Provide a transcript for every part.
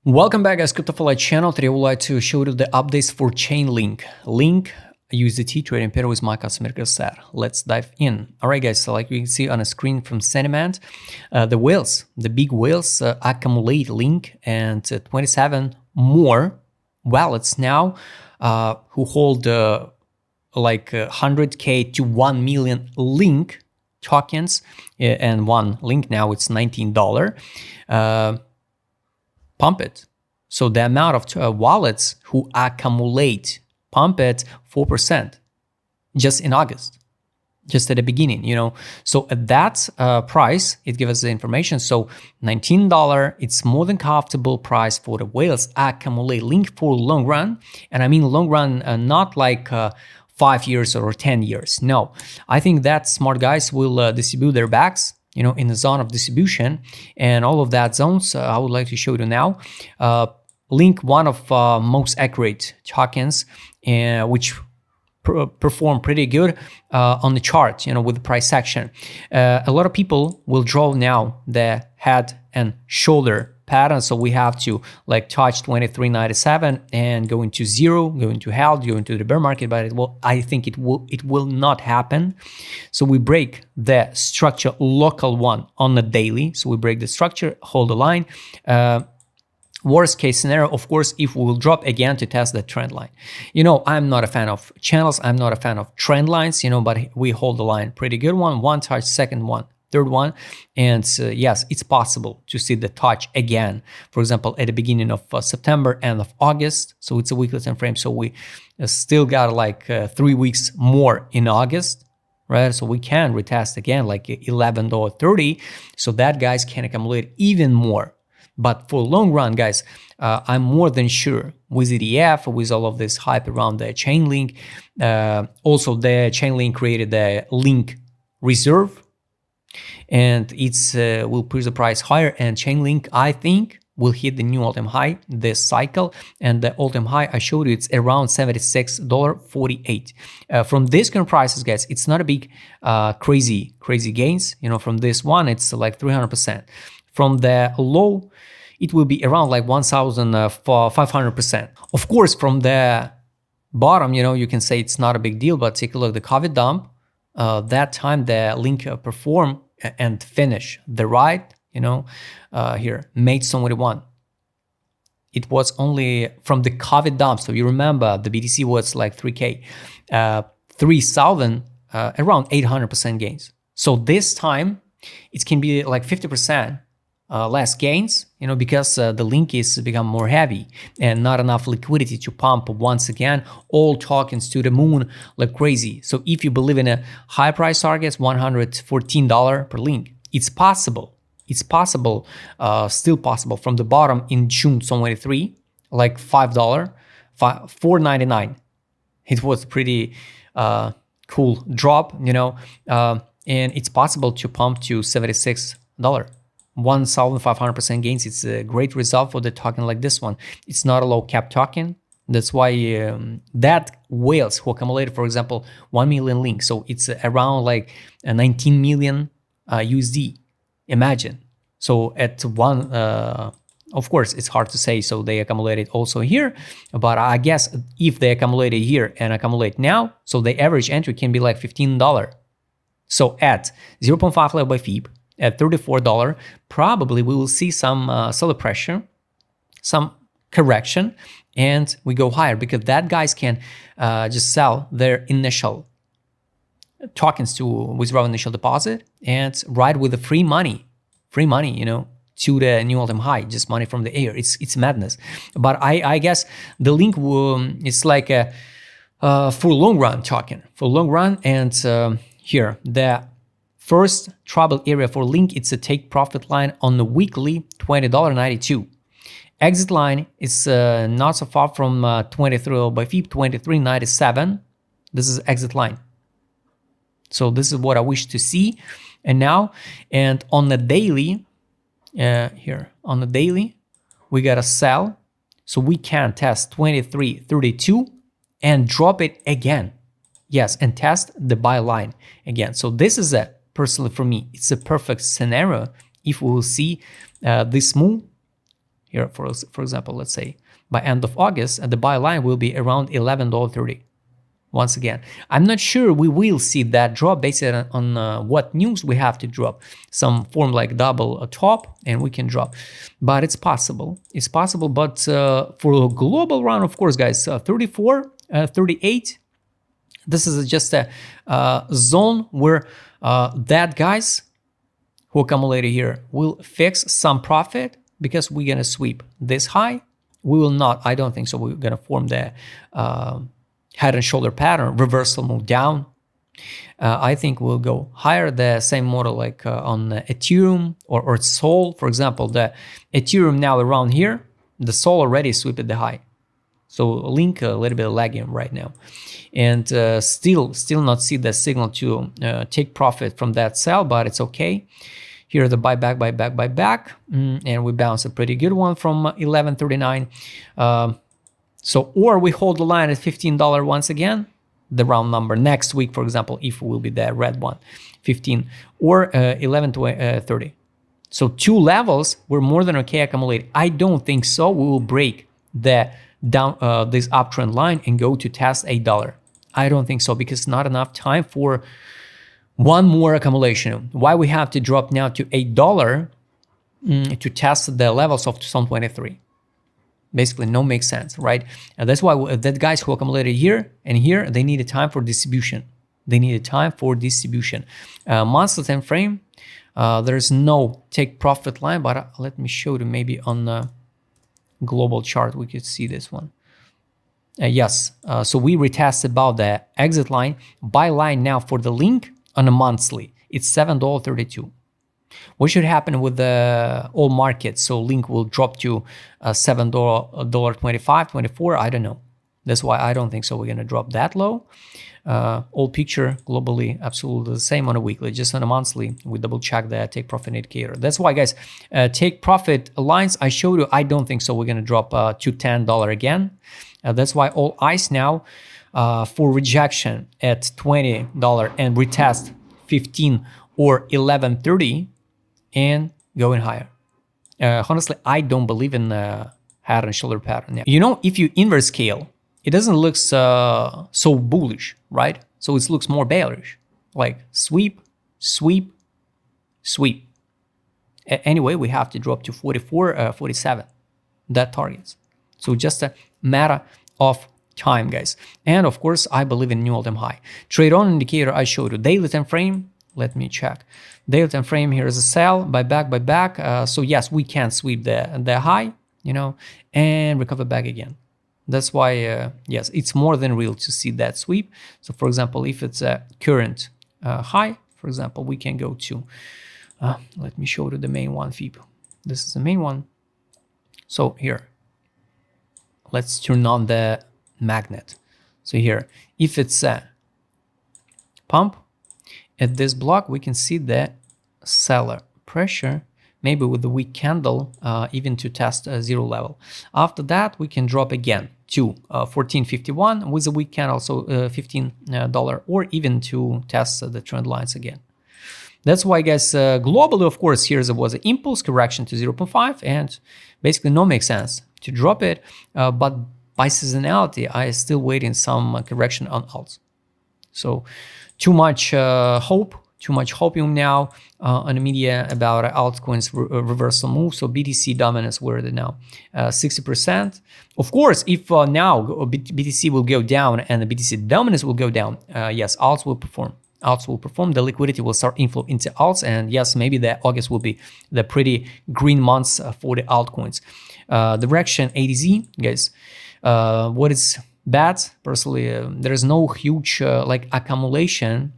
Welcome back, guys. Crypto channel. Today I would like to show you the updates for Chainlink. Link USDT trading pair with my customer set. Let's dive in. All right, guys. So like you can see on a screen from sentiment, the whales, the big whales accumulate Link and 27 more wallets now who hold like 100K to 1 million Link tokens, and one Link now it's $19. Pump it. So the amount of wallets who accumulate pump it 4% just in August, just at the beginning, So at that price, it gives us the information. So $19, it's more than comfortable price for the whales accumulate Link for long run. And I mean long run, not like 5 years or 10 years. No, I think that smart guys will distribute their bags in the zone of distribution, and all of that zones I would like to show you now. Link, one of most accurate tokens, which perform pretty good on the chart, with the price action. A lot of people will draw now the head and shoulder pattern, so we have to like touch 23.97 and go into zero, go into held, go into the bear market, but I think it will not happen. So we break the structure local one on the daily, so we break the structure, hold the line. Worst case scenario, of course, if we will drop again to test the trend line. I'm not a fan of channels, I'm not a fan of trend lines, but we hold the line pretty good one touch, second one, third one, and yes, it's possible to see the touch again, for example, at the beginning of September, end of August. So it's a weekly time frame, so we still got like 3 weeks more in August, right? So we can retest again like $11.30, so that guys can accumulate even more. But for long run, guys, I'm more than sure with ETF, with all of this hype around the Chainlink, also the Chainlink created the Link reserve, and it's will push the price higher, and Chainlink, I think, will hit the new all-time high this cycle, and the all-time high I showed you, it's around $76.48. From this current prices, guys, it's not a big crazy gains. From this one, it's like 300%. From the low, it will be around like 1,500%. Of course, from the bottom, you can say it's not a big deal, but take a look, the COVID dump, that time the Link perform and finish the ride, here, made so many one. It was only from the COVID dump. So you remember the BTC was like 3K, 3,000, around 800% gains. So this time it can be like 50% less gains, because the Link is become more heavy and not enough liquidity to pump once again all tokens to the moon like crazy. So if you believe in a high price targets, $114 per Link, it's possible. It's possible, still possible from the bottom in June 23, like $5, $4.99. It was pretty cool drop, and it's possible to pump to $76. 1,500% gains. It's a great result for the token like this one. It's not a low cap token. That's why that whales who accumulated, for example, 1 million Links. So it's around like 19 million USD. Imagine. So at one, of course, it's hard to say. So they accumulated also here, but I guess if they accumulated here and accumulate now, so the average entry can be like $15. So at 0.5 level by FIB, at $34, probably we will see some seller pressure, some correction, and we go higher, because that guys can just sell their initial tokens to withdraw initial deposit and ride with the free money, to the new all-time high, just money from the air. It's madness. But I guess the Link it's like a for long run token, for long run, and here the first trouble area for Link, it's a take profit line on the weekly, $20.92. Exit line is not so far from 23 by FIB, 23.97. This is exit line. So this is what I wish to see. And now, and on the daily, here on the daily, we got to sell. So we can test 23.32 and drop it again. Yes, and test the buy line again. So this is a, personally for me, it's a perfect scenario if we will see this move Here, for example, let's say by end of August, the buy line will be around $11.30. Once again, I'm not sure we will see that drop based on what news we have to drop. Some form like double top and we can drop, but it's possible. It's possible, but for a global run, of course, guys, 34, 38, this is just a zone where that guys who accumulated here will fix some profit because we're going to sweep this high. We will not, I don't think so. We're going to form the head and shoulder pattern, reversal move down. I think we'll go higher, the same model like on Ethereum or Sol. For example, the Ethereum now around here, the Sol already swept the high. So Link a little bit lagging right now. And still not see the signal to take profit from that sell, but it's okay. Here the buyback, and we bounce a pretty good one from 1139. So, or we hold the line at $15 once again, the round number next week, for example, if it will be the red one, 15 or 11.30. So 2 levels were more than okay accumulated. I don't think so. We will break the down this uptrend line and go to test $8. I don't think so, because not enough time for one more accumulation. Why we have to drop now to $8 to test the levels of 2023? Basically, no makes sense, right? And that's why that guys who accumulated here and here, they needed time for distribution. They needed time for distribution. Monthly time frame, there's no take profit line, but let me show you maybe on the global chart. We could see this one. Yes, so we retest about the exit line. Buy line now for the Link on a monthly, it's $7.32. What should happen with the all markets? So Link will drop to $7.25, 24. I don't know. That's why I don't think so. We're gonna drop that low. All picture globally absolutely the same on a weekly. Just on a monthly, we double check the take profit indicator. That's why, guys, take profit lines I showed you. I don't think so. We're gonna drop to $10 again. That's why all eyes now for rejection at $20 and retest 15 or 11.30 and going higher. Honestly, I don't believe in the head and shoulder pattern. You know, if you inverse scale, it doesn't look so bullish, right? So it looks more bearish, like sweep, sweep, sweep. Anyway, we have to drop to 44, 47, that targets. So just a matter of time, guys. And of course, I believe in new all-time high. Trade on indicator I showed you. Daily time frame, let me check. Daily time frame, here is a sell, buyback. So yes, we can sweep the high, you know, and recover back again. That's why, yes, it's more than real to see that sweep. So for example, if it's a current high, for example, we can go to, let me show you the main one, FIB. This is the main one. So here, let's turn on the magnet. So here, if it's a pump at this block, we can see the seller pressure, maybe with the weak candle, even to test a zero level. After that, we can drop again to 14.51 with a weak candle, so $15, or even to test the trend lines again. That's why, guys, globally, of course, here was an impulse correction to 0.5, and basically no makes sense to drop it, but by seasonality, I still waiting some correction on alts. So too much hope, too much hopium now on the media about altcoins reversal move. So BTC dominance, where are they now? 60%. Of course, if now BTC will go down and the BTC dominance will go down, yes, alts will perform. Alts will perform. The liquidity will start inflow into alts, and yes, maybe the August will be the pretty green months for the altcoins. Direction ADZ, guys. What is bad? Personally, there is no huge like accumulation,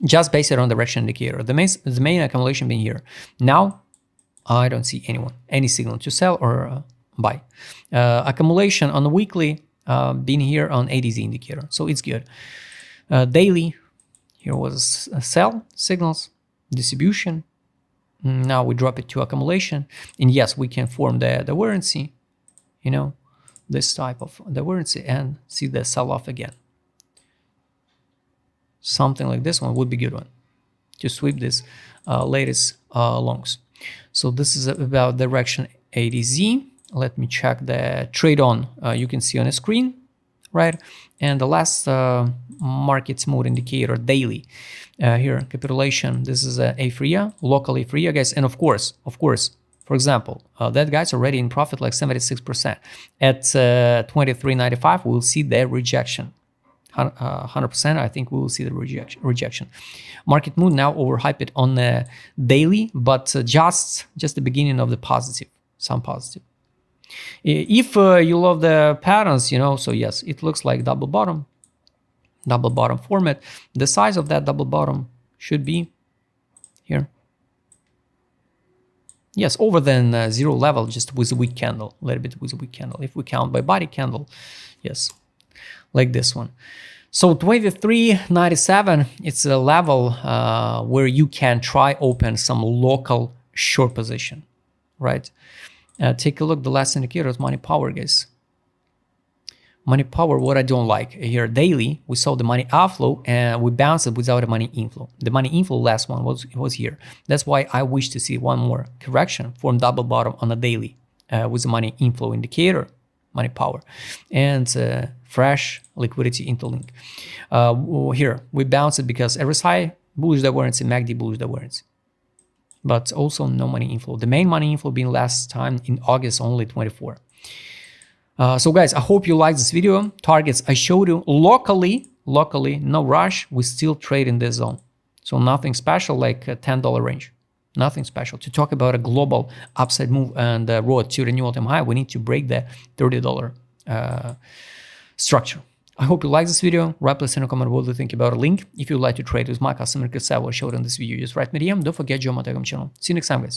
just based on direction indicator. The main accumulation being here. Now, I don't see any signal to sell or buy. Accumulation on the weekly being here on ADZ indicator, so it's good. Daily, here was a sell signals, distribution. Now we drop it to accumulation, and yes, we can form the variancy, you know, this type of the variancy, and see the sell-off again. Something like this one would be a good one to sweep this latest longs. So this is about direction ADZ. let me check the trade on. You can see on the screen, right? And the last market mode indicator daily. Here, capitulation. This is a AFRIA, local AFRIA, guys. And of course, for example, that guy's already in profit like 76%. At 23.95, we'll see the rejection. 100%, I think we will see the rejection. Market mood now overhyped on the daily, but just the beginning of the positive, some positive. If you love the patterns, you know, so yes, it looks like double bottom format. The size of that double bottom should be here. Yes, over than zero level, just with a weak candle, a little bit with a weak candle. If we count by body candle, yes, like this one. So 23.97, it's a level where you can try open some local short position, right? Take a look, the last indicator is money power, guys. Money power, what I don't like here daily, we saw the money outflow and we bounced it without a money inflow. The money inflow last one was here. That's why I wish to see one more correction from double bottom on a daily with the money inflow indicator, money power, and fresh liquidity interlink. Here we bounced it because RSI bullish divergence and MACD bullish divergence, but also no money inflow. The main money inflow being last time in August only 24. So guys, I hope you liked this video. Targets I showed you locally, no rush. We still trade in this zone. So nothing special like a $10 range. Nothing special. To talk about a global upside move and the road to the new all-time high, we need to break the $30 structure. I hope you like this video. Write please in a comment what you think about a link. If you'd like to trade with my customer service showed in this video, just write me DM. Don't forget join my Telegram channel. See you next time, guys.